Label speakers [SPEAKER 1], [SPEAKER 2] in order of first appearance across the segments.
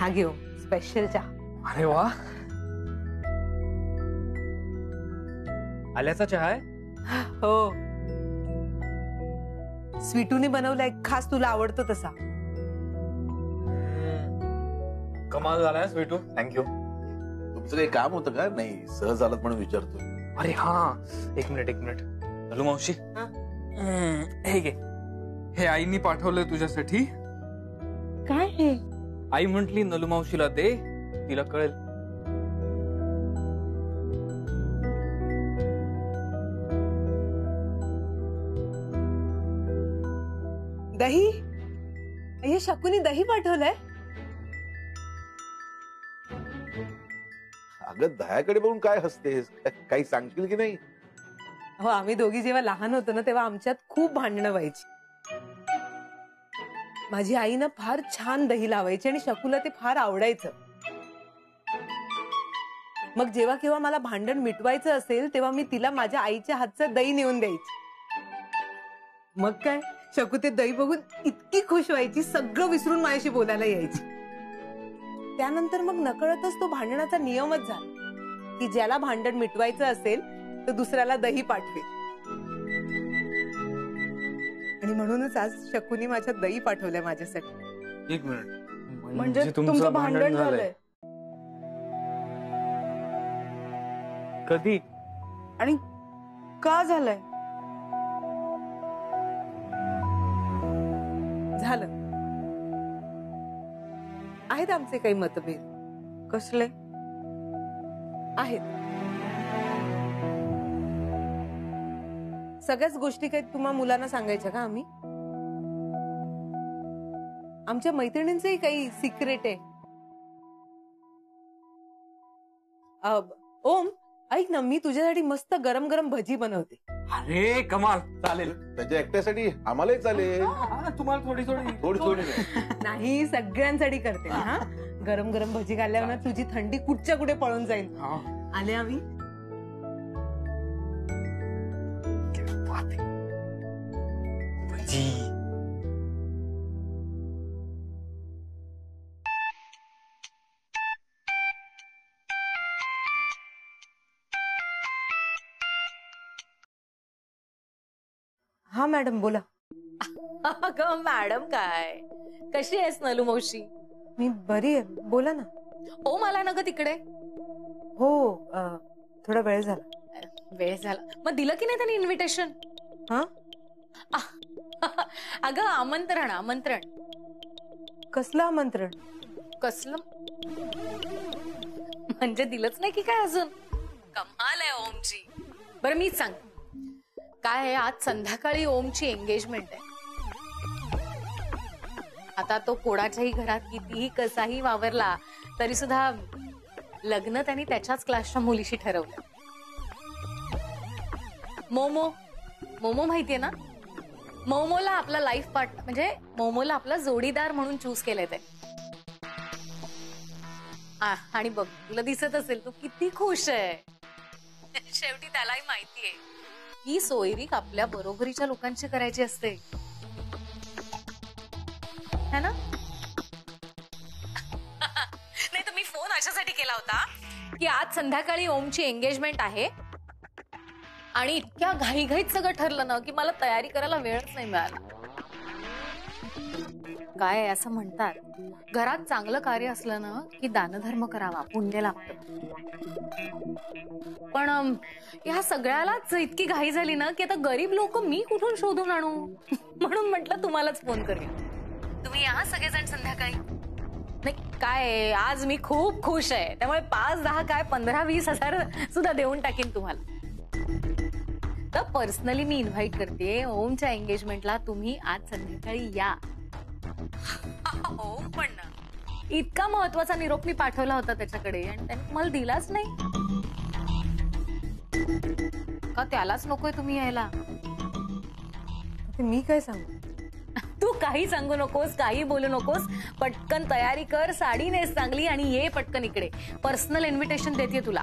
[SPEAKER 1] हा घेऊ स्पेशल चहा.
[SPEAKER 2] अरे वा, आल्याचा चहा आहे.
[SPEAKER 1] हो, स्वीटूने बनवलाय, खास तुला आवडतो तसा.
[SPEAKER 2] कमाल झालाय स्वीटू.
[SPEAKER 3] थँक्यू. तुमचं काही काम होतं का? नाही, सहज आलात म्हणून विचारतोय.
[SPEAKER 2] अरे हा, एक मिनिट. नलू मावशी, हे घे. हे आईनी पाठवलंय तुझ्यासाठी.
[SPEAKER 1] काय हे?
[SPEAKER 2] आई म्हंटली नलू मावशीला दे, तिला कळेल.
[SPEAKER 1] दही? हे शकुनी दही पाठवलंय.
[SPEAKER 3] अगं दह्याकडे बघून काय हसतेस? काही सांगशील की नाही?
[SPEAKER 1] हो, आम्ही दोघी जेव्हा लहान होतो ना तेव्हा आमच्यात खूप भांडणं व्हायची. माझी आई ना फार छान दही लावायची आणि शकुला ते फार आवडायचं. मग जेव्हा केव्हा मला भांडण मिटवायचं असेल तेव्हा मी तिला माझ्या आईच्या हातचं दही नेऊन द्यायची. मग काय, शकू ते दही बघून इतकी खुश व्हायची, सगळं विसरून माझ्याशी बोलायला यायची. त्यानंतर मग नकळतच तो भांडणाचा नियमच झाला की ज्याला भांडण मिटवायचं असेल तर दुसऱ्याला दही पाठवे. आणि म्हणूनच आज शकुनी माझ्या दही पाठवलंय माझ्यासाठी.
[SPEAKER 2] एक मिनिट,
[SPEAKER 1] म्हणजे तुमचं भांडण झालंय?
[SPEAKER 2] कधी
[SPEAKER 1] आणि का झालंय? झालं. आहेत आमचे काही मतभेद. कसले आहेत? सगळ्याच गोष्टी काही तुम्हा मुलांना सांगायच्या का आम्ही? आमच्या मैत्रिणींचंही काही सिक्रेट आहे. ओम, ऐक ना, मी तुझ्यासाठी मस्त गरम गरम भजी बनवते.
[SPEAKER 2] अरे कमाल, चालेल.
[SPEAKER 3] त्याच्या एकट्यासाठी आम्हालाही चालेल.
[SPEAKER 2] तुम्हाला थोडी
[SPEAKER 3] थोडी
[SPEAKER 1] नाही, सगळ्यांसाठी करते. हा, गरम गरम भजी खाल्ल्यावर ना तुझी थंडी कुठच्या कुठे पळून जाईल. आले आम्ही.
[SPEAKER 2] भजी.
[SPEAKER 1] हा मॅडम, बोला.
[SPEAKER 4] अगं मॅडम, काय कशी आहेस नलू मावशी?
[SPEAKER 1] मी बरी आहे, बोला ना.
[SPEAKER 4] ओ, मला ना ग तिकडे.
[SPEAKER 1] हो, थोडा वेळ झाला.
[SPEAKER 4] वेळ झाला? मग दिलं की नाही त्यांनी इन्व्हिटेशन?
[SPEAKER 1] हा,
[SPEAKER 4] अगं आमंत्रण.
[SPEAKER 1] कसलं आमंत्रण?
[SPEAKER 4] कसलं म्हणजे दिलंच नाही की काय अजून? कमाल आहे ओमची. बरं मीच सांग, काय आहे, आज संध्याकाळी ओमची एंगेजमेंट आहे. आता तो कोणाच्याही घरात कितीही कसाही वावरला तरी सुद्धा लग्न त्यांनी त्याच्याच क्लासच्या मुलीशी ठरवलं. मोमो माहितीये ना? मोमोला आपला लाईफ पार्टनर म्हणजे मोमोला आपला जोडीदार म्हणून चूज केलंय ते. आणि बघ, तुला दिसत असेल तो किती खुश आहे. शेवटी त्यालाही माहितीये ही सोयरीक आपल्या बरोबरीच्या लोकांची करायची असते, है ना? नाही तर मी फोन अशासाठी केला होता की आज संध्याकाळी ओमची एंगेजमेंट आहे आणि इतक्या घाईघाईत सगळं ठरलं ना की मला तयारी करायला वेळच नाही मिळाला. काय असं म्हणतात, घरात चांगलं कार्य असलं ना की दानधर्म करावा, पुण्य लागतं. पण ह्या सगळ्यालाच इतकी घाई झाली ना की आता गरीब लोक मी कुठून शोधून आणू. म्हणून म्हटलं तुम्हालाच फोन करूया. तुम्ही या सगळेजण संध्याकाळी. नाही काय, आज मी खूप खुश आहे, त्यामुळे 5-10 काय 15-20 हजार सुद्धा देऊन टाकीन तुम्हाला. तर पर्सनली मी इन्व्हाइट करते ओमच्या एंगेजमेंटला. तुम्ही आज संध्याकाळी या. हो, पण इतका महत्वाचा निरोप मी पाठवला होता त्याच्याकडे आणि त्याने तुम्हाला दिलाच नाही का? त्यालाच नकोय तुम्ही यायला?
[SPEAKER 1] मी काय सांगू?
[SPEAKER 4] तू काही सांगू नकोस, काही बोलू नकोस. पटकन तयारी कर, साडी नेस चांगली आणि ये पटकन इकडे. पर्सनल इन्व्हिटेशन देते तुला.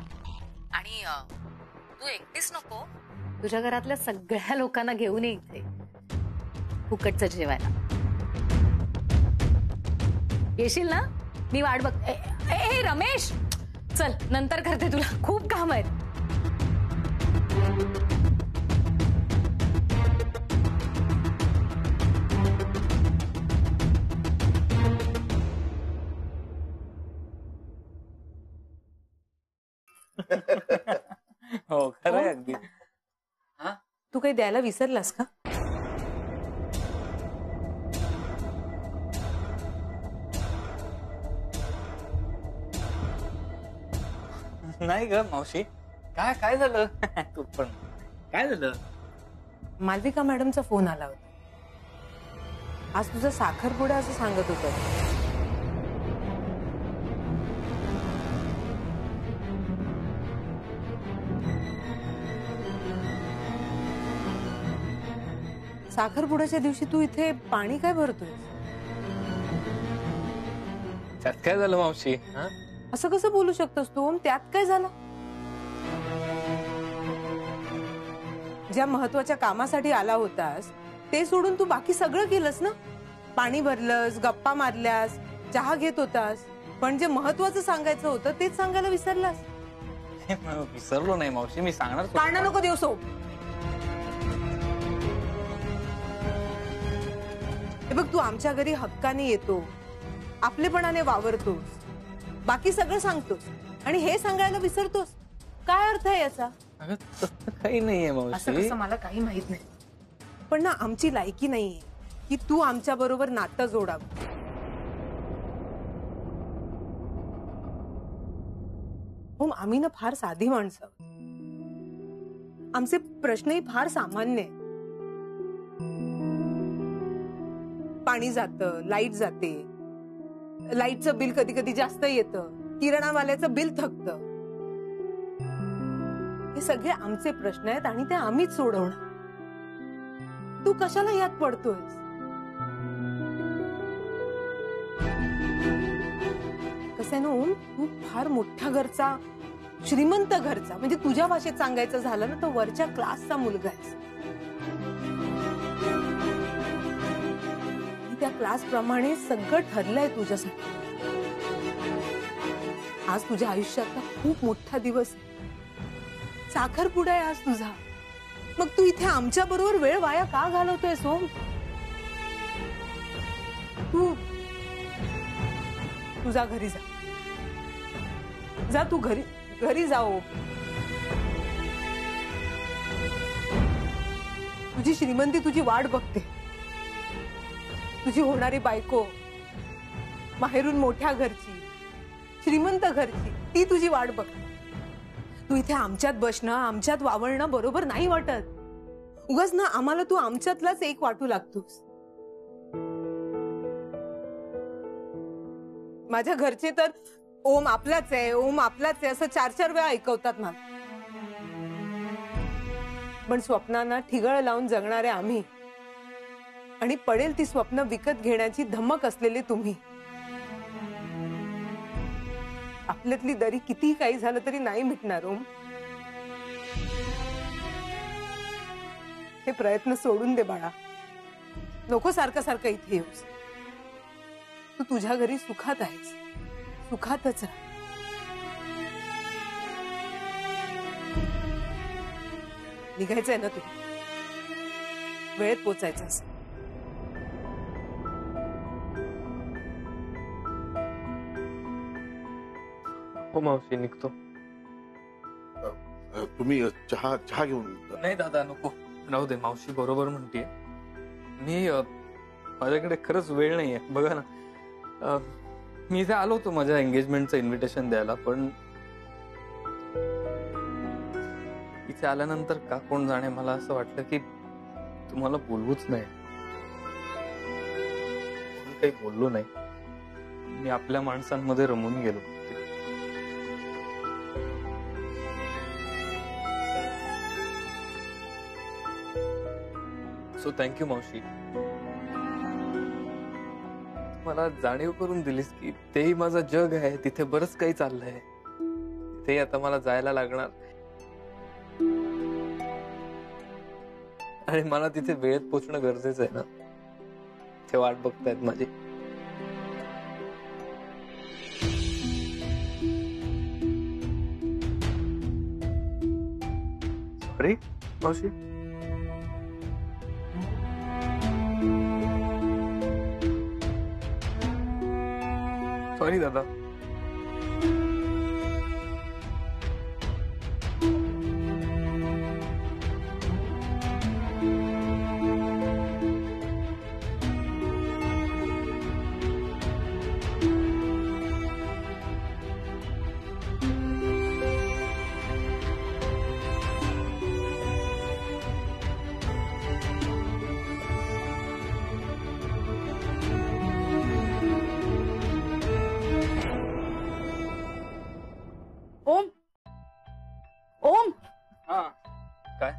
[SPEAKER 4] आणि तू एकटीच नको, तुझ्या घरातल्या सगळ्या लोकांना घेऊन ये इथे फुकटचं जेवायला. येशील ना? मी वाट बघ. ए रमेश, चल नंतर करते, तुला खूप काम आहेत.
[SPEAKER 2] हो खरंय अगदी.
[SPEAKER 1] तू काही द्यायला विसरलास का?
[SPEAKER 2] नाही ग मावशी, काय काय झालं? तू पण काय झालं?
[SPEAKER 1] मालविका मॅडमचा फोन आला होता. आज तुझा साखरपुडा असं सांगत होतं. साखरपुड्याच्या दिवशी तू इथे पाणी काय भरतोय?
[SPEAKER 2] त्यात काय झालं मावशी?
[SPEAKER 1] असं कसं बोलू शकतोस तू? त्यात काय झालं? ज्या महत्वाच्या कामासाठी आला होतास ते सोडून तू बाकी सगळं केलंस ना. पाणी भरलंस, गप्पा मारल्यास, चहा घेत होतास, पण जे महत्वाचं सांगायचं होतं तेच सांगायला विसरलास.
[SPEAKER 2] विसरलो नाही मावशी, मी सांगणार.
[SPEAKER 1] कारण नको देऊ सो. हे बघ, तू आमच्या घरी हक्काने येतो, आपलेपणाने वावरतोस, बाकी सगळं सांगतोस आणि हे सांगायला विसरतोस. काय अर्थ आहे याचा?
[SPEAKER 2] अगं तसं काही नाहीये
[SPEAKER 1] असं
[SPEAKER 2] मावशी.
[SPEAKER 1] कसं मला काही माहित नाही, पण ना आमची लायकी नाहीये की तू आमच्या बरोबर नातं जोडावं. हो, आम्ही ना फार साधी माणसं, आमचे प्रश्नही फार सामान्य आहेत. पाणी जातं, लाईट जाते, लाईटचं बिल कधी कधी जास्त येतं, किराणावाल्याचं बिल थकतं. हे सगळे आमचे प्रश्न आहेत आणि ते आम्हीच सोडवणार. तू कशाला यात पडतोयस? कसं आहे ना ओम, तू फार मोठ्या घरचा, श्रीमंत घरचा, म्हणजे तुझ्या भाषेत सांगायचं झालं ना तर वरच्या क्लासचा मुलगा आहेस. त्या क्लास प्रमाणे सगळं ठरलंय तुझ्यासाठी. आज तुझ्या आयुष्यातला खूप मोठा दिवस आहे. साखरपुडा आहे आज तुझा. मग तू इथे आमच्या बरोबर वेळ वाया का घालवतोय सोम? तू तुझा घरी जा. जा तू घरी जाओ. तुझी श्रीमंती तुझी वाट बघते. तुझी होणारी बायको, माहेरून मोठ्या घरची, श्रीमंत घरची, ती तुझी वाट बघ. तू इथे आमच्यात बसणं, आमच्यात वावरणं बरोबर नाही वाटत. उगाच ना आम्हाला तू आमच्यातलाच एक वाटू लागतोस. माझ्या घरचे तर ओम आपलाच आहे, ओम आपलाच आहे असं 4-4 वेळा ऐकवतात मला. पण स्वप्नांना ठिगळ लावून जगणारे आम्ही आणि पडेल ती स्वप्न विकत घेण्याची धमक असलेले तुम्ही. आपल्यातली दरी किती काही झालं तरी नाही मिटणार ओम. हे प्रयत्न सोडून दे बाळा. नको सारखं सारखं इथे येऊस. तू तुझ्या घरी सुखात आहेस, सुखातच राहा. निघायचंय ना तू? वेळेत पोचायचंस.
[SPEAKER 2] हो मावशी, निघतो.
[SPEAKER 3] तुम्ही चहा घेऊन.
[SPEAKER 2] नाही दादा, नको, राहू दे. मावशी बरोबर म्हणतेय. मी माझ्याकडे खरंच वेळ नाहीये. बघा ना, मी इथे आलो होतो माझ्या एंगेजमेंटचं इन्व्हिटेशन द्यायला, पण इथे आल्यानंतर का कोण जाणे मला असं वाटलं की तुम्हाला बोलवूच नाही. काही बोललो नाही. मी आपल्या माणसांमध्ये रमून गेलो. सो थँक्यू मावशी. मला जाणीव करून दिलीस की तेही माझं जग आहे, तिथे बरंच काही चाललंय. ते आता मला जायला लागणार आणि मला तिथे वेळेत पोहोचणं गरजेचं आहे ना. ते वाट बघतायत माझी. बापरे मावशी, सॉरी दादा.
[SPEAKER 5] ओम, ओम,
[SPEAKER 2] हा काय?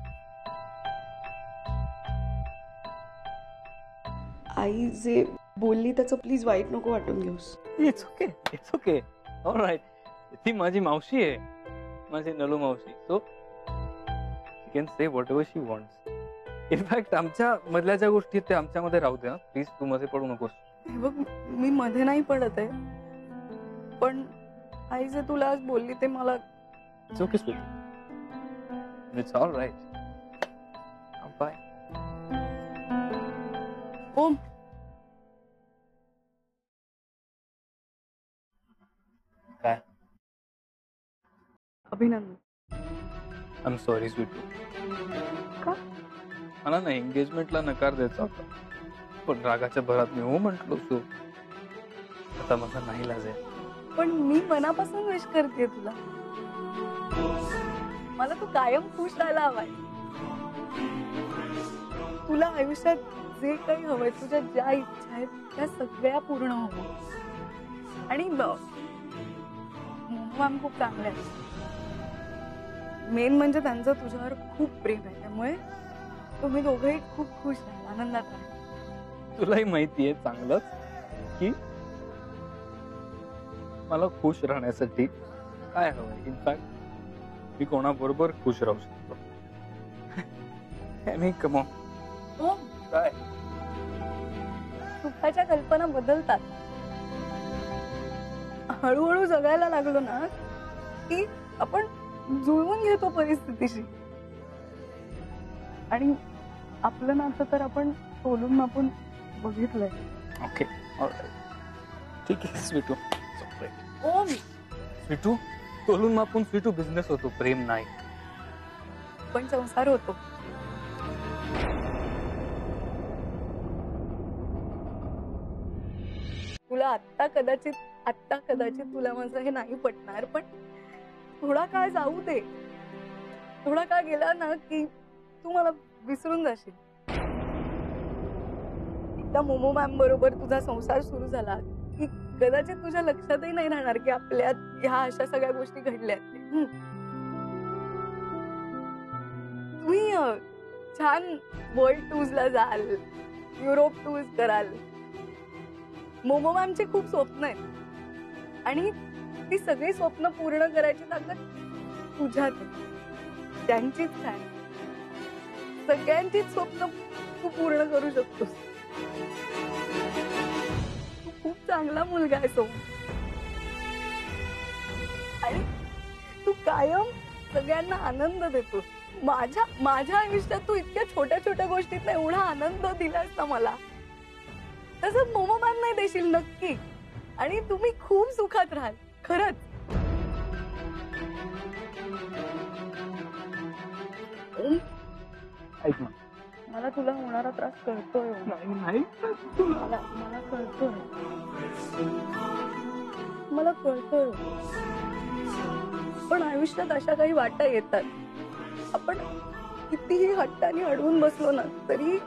[SPEAKER 5] आई जे बोलली त्याचं प्लीज वाईट नको वाटून घेऊस.
[SPEAKER 2] It's okay, it's okay, alright. ती माझी मावशी आहे, माझी नलू मावशी. So she can say whatever she wants. In fact आमच्या मधल्या ज्या गोष्टी आहेत त्या आमच्यामध्ये राहू दे. प्लीज तू मध्ये पडू नकोस.
[SPEAKER 5] हे बघ, मी मध्ये नाही पडत आहे, पण आई जे तुला आज बोलली ते मला
[SPEAKER 2] it's okay sweet, it's alright. Bye.
[SPEAKER 5] Om,
[SPEAKER 2] काय?
[SPEAKER 5] अभिनंदन.
[SPEAKER 2] आय एम सॉरी स्वीटू.
[SPEAKER 5] का?
[SPEAKER 2] मला ना एंगेजमेंटला नकार द्यायचा होता, पण रागाच्या भरात मी हो म्हंटलो. सो आता माझा नाही लाज आहे.
[SPEAKER 5] पण मी मनापासून विश करते तुला. मला तू कायम खुश राहायला हवाय. तुला आयुष्यात जे काही हवंय, तुझ्या ज्या इच्छा आहेत त्या सगळ्या पूर्ण हवं. आणि मॅम खूप चांगले आहेत. मेन म्हणजे त्यांचं तुझ्यावर खूप प्रेम आहे, त्यामुळे तुम्ही दोघंही खूप खुश राहा, आनंदात राहा.
[SPEAKER 2] तुलाही माहितीये चांगलंच की मला खुश राहण्यासाठी काय हवंय. इनफॅक्ट मी कोणाबरोबर खुश राहू शकतो. Come on.
[SPEAKER 5] हो,
[SPEAKER 2] काय?
[SPEAKER 5] सुखाच्या कल्पना बदलतात. हळूहळू जगायला लागलो ना की आपण जुळवून घेतो परिस्थितीशी. आणि आपलं नातं तर आपण तोलून मापून बघितलंय.
[SPEAKER 2] ओके, ठीक आहे स्वीटू.
[SPEAKER 5] ओम,
[SPEAKER 2] स्वीटू, तोलून मापून स्वीटू बिझनेस होतो, प्रेम नाही.
[SPEAKER 5] पण संसार होतो. तुला आत्ता कदाचित तुला माझं हे नाही पटणार, पण थोडा काळ जाऊ दे. थोडा काळ गेला ना की तू मला विसरून जाशील. एकदा मोमो मॅम बरोबर तुझा संसार सुरू झाला की कदाचित तुझ्या लक्षातही नाही राहणार की आपल्यात ह्या अशा सगळ्या गोष्टी घडल्यात. तुम्ही छान वर्ल्ड टूर्सला जाल, युरोप टूर्स कराल. मोमो मॅमची खूप स्वप्न आहेत आणि ती सगळी स्वप्न पूर्ण करायची ताकद तुझ्यात आहे. त्यांचीच काय, सगळ्यांचीच स्वप्न तू पूर्ण करू शकतोस. तू खूप चांगला मुलगा आहे सोम. आणि तू कायम सगळ्यांना आनंद देतोस. माझ्या आयुष्यात तू इतक्या छोट्या छोट्या गोष्टीत एवढा आनंद दिलास ना मला, तसं मोमो मॅम नाही देशील नक्की. आणि तुम्ही खूप सुखात राहाल खरंच.
[SPEAKER 2] ऐक ना,
[SPEAKER 5] मला तुला होणारा त्रास कळतोय. मला कळतोय, मला कळतोय. पण आयुष्यात अशा काही वाटा येतात. आपण कितीही हट्टाने अडवून बसलो ना तरी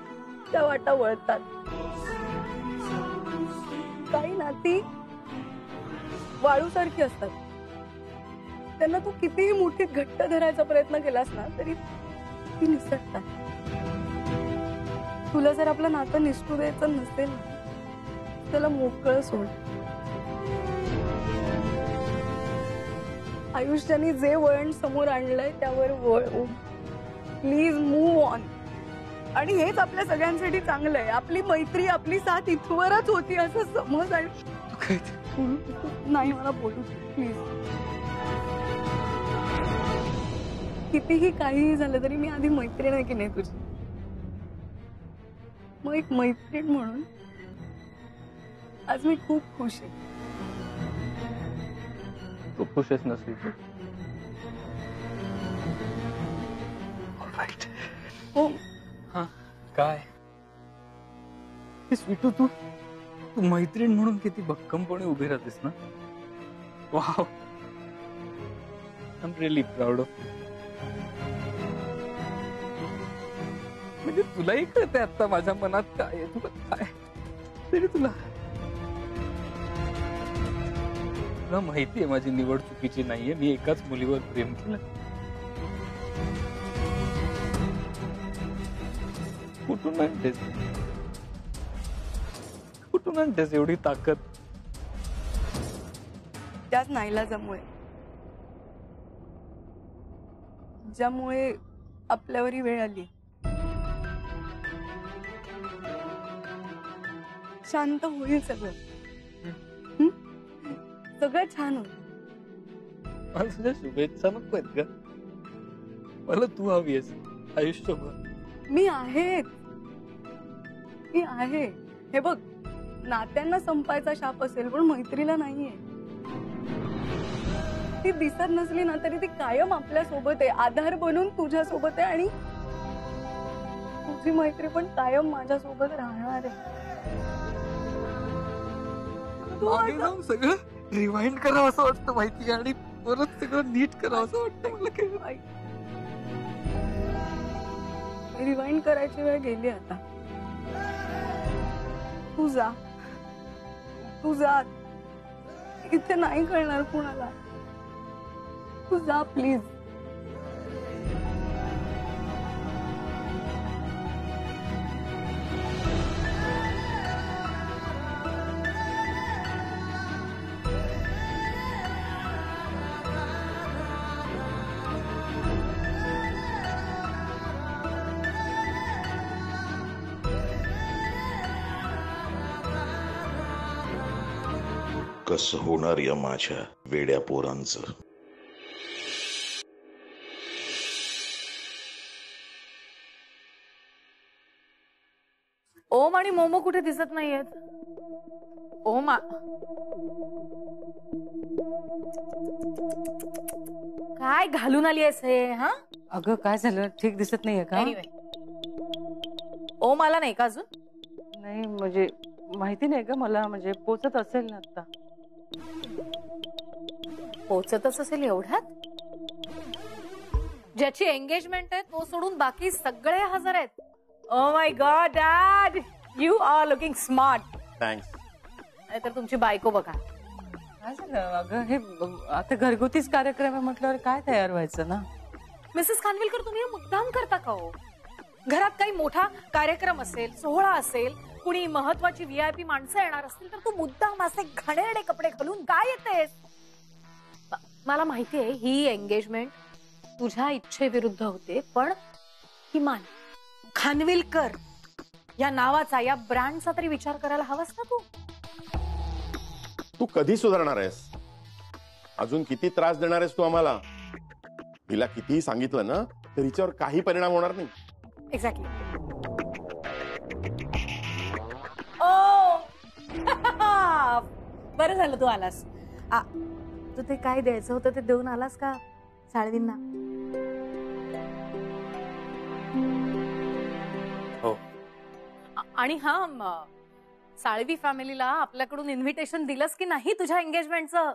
[SPEAKER 5] त्या वाटा वळतात. काही नाती वाळूसारखी असतात. त्यांना तू कितीही मुठीत घट्ट धरायचा प्रयत्न केलास ना तरी ती निसटतात. तुला जर आपलं नातं निसटू द्यायचं नसेल त्याला मोकळं सोड. आयुष्याने जे वळण समोर आणलंय त्यावर वळ. Please move on. आणि हेच आपल्या सगळ्यांसाठी चांगलं आहे. आपली मैत्री, आपली साथ इथवरच होती असं समज. आणि नाही मला बोलू प्लीज. कितीही काहीही झालं तरी मी आधी मैत्रीण आहे की नाही तुझी. मग एक मैत्रीण म्हणून आज मी खूप खुश आहे.
[SPEAKER 2] तू खुशच नसली तर.
[SPEAKER 5] हो,
[SPEAKER 2] हा काय स्वीटू, तू तू मैत्रीण म्हणून किती भक्कमपणे उभी राहतेस ना. Wow, I am really proud of you. म्हणजे तुलाही कळतंय आता माझ्या मनात काय आहे, तुला काय तरी तुला माहिती आहे माझी निवड चुकीची नाहीये. मी एकाच मुलीवर प्रेम केलं. कुठून आणतेस एवढी ताकद.
[SPEAKER 5] त्याच नाईलाजामुळे, ज्यामुळे आपल्यावरही वेळ आली. शांत होईल सगळं. सगळं छान होईल.
[SPEAKER 2] मला तुझ्या शुभेच्छा नको आहेत का. मला तू हवी आहेस आयुष्यभर.
[SPEAKER 5] मी आहे. हे बघ, नात्यांना संपायचा शाप असेल पण मैत्रीला नाहीये. ती दिसत नसली ना तरी ती कायम आपल्या सोबत आहे, आधार बनून तुझ्या सोबत आहे. आणि तुझी मैत्री पण कायम माझ्या सोबत राहणार आहे.
[SPEAKER 2] मागे जाऊन सगळं रिवाइंड करावं असं वाटतं माहिती, आणि परत सगळं नीट करावं असं वाटतं मला. काय
[SPEAKER 5] रिवाइंड करायची वेळ गेली आता. तू जा, इथे नाही कळणार कुणाला. तू जा प्लीज.
[SPEAKER 3] कसं होणार या माझ्या वेड्या पोरांचं.
[SPEAKER 4] ओम आणि मोमो कुठे दिसत नाहीयेत. ओम काय घालून आली आहेस हे. हा
[SPEAKER 1] अगं काय झालं, ठीक दिसत नाहीये का.
[SPEAKER 4] Anyway. ओम आला नाही का अजून.
[SPEAKER 1] नाही म्हणजे माहिती नाही का मला, म्हणजे पोचत असेल ना आता.
[SPEAKER 4] पोचतच असेल एवढ्यात. ज्याची एंगेजमेंट आहे तो सोडून बाकी सगळे हजर आहेत. Oh my God dad, you are looking smart.
[SPEAKER 3] Thanks.
[SPEAKER 4] नाहीतर तुमची बायको बघा.
[SPEAKER 1] काय झालं अगं, हे आता घरगुतीच कार्यक्रम आहे म्हटल्यावर काय तयार व्हायचं ना.
[SPEAKER 4] मिसेस खानविलकर, तुम्ही हे मुद्दाम करता का हो. घरात काही मोठा कार्यक्रम असेल, सोहळा असेल, कुणी महत्वाची व्हीआयपी माणसं येणार असतील तर तू मुद्दाम असे घाणेरडे कपडे घालून काय येतेस. मला माहितीये ही एंगेजमेंट तुझ्या इच्छेविरुद्ध होते, पण किमान खानविलकर या नावाचा, या ब्रँडचा तरी विचार करायला हवास ना तू.
[SPEAKER 6] तू कधी सुधारणार आहेस. अजून किती त्रास देणार आहेस तू आम्हाला. तिला कितीही सांगितलं ना तर हिच्यावर काही परिणाम होणार नाही.
[SPEAKER 4] एक्झॅक्टली. ओ बरं झालं तू आलास. तू ते काय द्यायचं होतं ते देऊन आलास का साळवींना.
[SPEAKER 2] हो.
[SPEAKER 4] आणि हा साळवी फॅमिलीला आपल्याकडून इन्व्हिटेशन दिलंस की नाही तुझ्या एंगेजमेंटचं.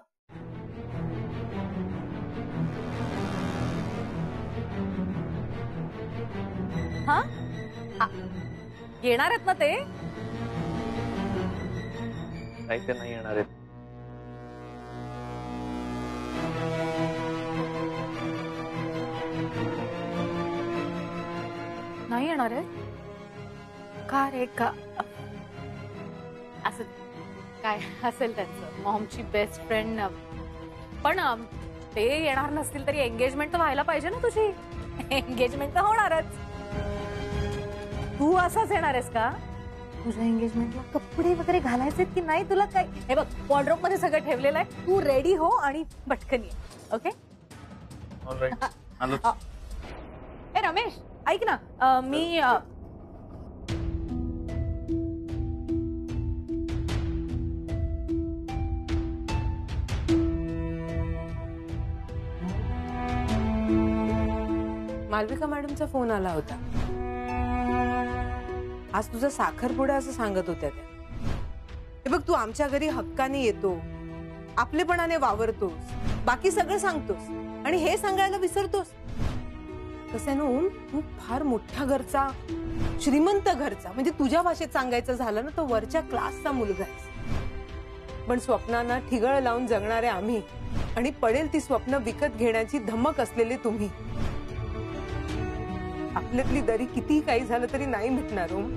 [SPEAKER 4] हा येणार आहेत ना ते.
[SPEAKER 2] नाही ते नाही येणार आहेत.
[SPEAKER 4] नाही येणार आहे का रे. का असं काय असेल त्यांचं, मॉमची बेस्ट फ्रेंड. पण ते येणार नसतील तरी एंगेजमेंट तर व्हायला पाहिजे ना तुझी. एंगेजमेंट तर होणारच. तू असाच येणार आहेस का. तुझ्या एंगेजमेंटला कपडे वगैरे घालायचे की नाही तुला. काय हे बघ, वॉर्डरोब मध्ये सगळं ठेवलेलं आहे. तू रेडी हो आणि पटकन ये. ओके. ए रमेश ऐक ना मी
[SPEAKER 1] मालविका मॅडमचा फोन आला होता. आज तुझा साखरपुडा असं सांगत होत्या त्या. हे बघ, तू आमच्या घरी हक्काने येतो, आपलेपणाने वावरतोस, बाकी सगळं सांगतोस आणि हे सांगायला विसरतोस. कसं ना ओम, तू फार मोठ्या घरचा, श्रीमंत घरचा, म्हणजे तुझ्या भाषेत सांगायचं झालं ना तो वरच्या क्लासचा मुलगा आहेस. पण स्वप्नांना ठिगळ लावून जगणारे आम्ही आणि पडेल ती स्वप्न विकत घेण्याची धमक असलेले तुम्ही. आपल्यातली दरी कितीही काही झालं तरी नाही मिटणार ओम.